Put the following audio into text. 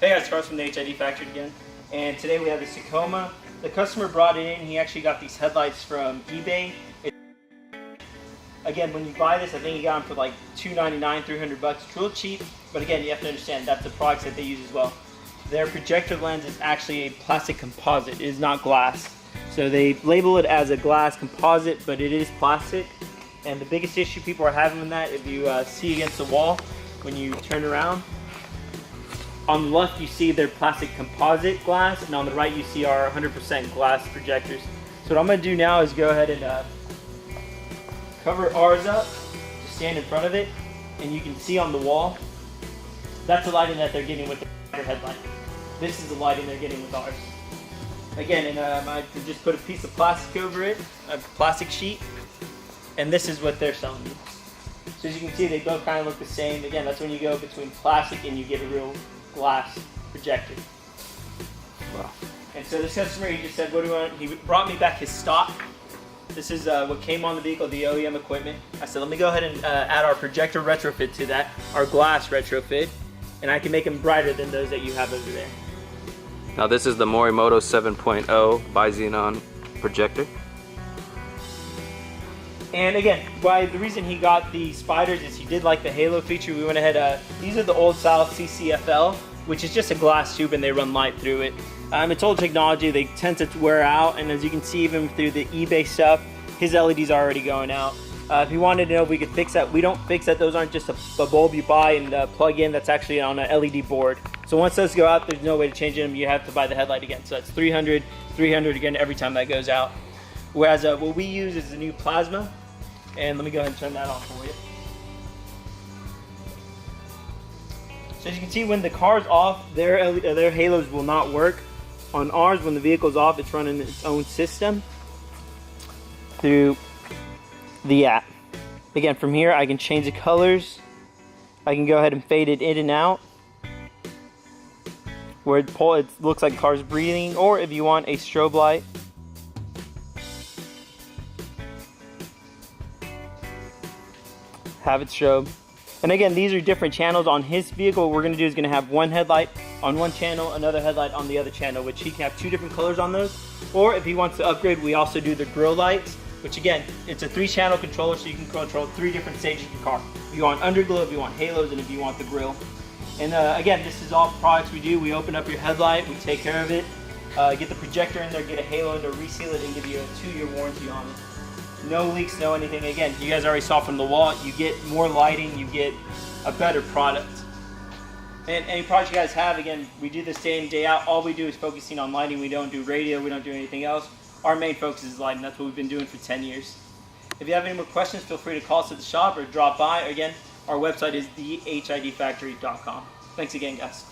Hey guys, Carlos from the HID Factory again. And today we have the Tacoma. The customer brought it in. He actually got these headlights from eBay. Again, when you buy this, I think you got them for like $299, $300. It's real cheap, but again, you have to understand that's the products that they use as well. Their projector lens is actually a plastic composite. It is not glass. So they label it as a glass composite, but it is plastic. And the biggest issue people are having with that, if you see against the wall, when you turn around, on the left you see their plastic composite glass, and on the right you see our 100% glass projectors. So what I'm going to do now is go ahead and cover ours up, just stand in front of it, and you can see on the wall, that's the lighting that they're getting with their headlight. This is the lighting they're getting with ours. Again, and I just put a piece of plastic over it, a plastic sheet, and this is what they're selling you. So as you can see, they both kind of look the same. Again, that's when you go between plastic and you get a real glass projector. Wow. And so this customer, he just said, what do you want? He brought me back his stock. This is what came on the vehicle, the OEM equipment. I said, let me go ahead and add our projector retrofit to that, our glass retrofit, and I can make them brighter than those that you have over there. Now this is the Morimoto 7.0 bi-xenon projector. And again, the reason he got the spiders is he did like the halo feature. We went ahead, these are the old style CCFL, which is just a glass tube and they run light through it. It's old technology, they tend to wear out, and as you can see even through the eBay stuff, his LEDs are already going out. If you wanted to know if we could fix that, we don't fix that. Those aren't just a bulb you buy and plug in, that's actually on an LED board. So once those go out, there's no way to change them, you have to buy the headlight again. So that's 300 again every time that goes out. Whereas what we use is the new plasma, and let me go ahead and turn that on for you. So as you can see, when the car's off, their halos will not work. On ours, when the vehicle's off, it's running its own system through the app. Again, from here, I can change the colors. I can go ahead and fade it in and out, where it looks like the car's breathing, or if you want a strobe light, have it strobe. And again, these are different channels on his vehicle. What we're going to do is going to have one headlight on one channel, another headlight on the other channel, which he can have two different colors on those. Or if he wants to upgrade, we also do the grill lights, which again, it's a 3-channel controller, so you can control 3 different stages of the car. If you want underglow, if you want halos, and if you want the grill. And again, this is all products we do. We open up your headlight, we take care of it, get the projector in there, get a halo in there, reseal it, and give you a 2-year warranty on it. No leaks, no anything. Again, you guys already saw from the wall, you get more lighting, you get a better product. And any product you guys have, again, we do this day in, day out. All we do is focusing on lighting. We don't do radio, we don't do anything else. Our main focus is lighting. That's what we've been doing for 10 years. If you have any more questions, feel free to call us at the shop or drop by. Again, our website is thehidfactory.com. Thanks again, guys.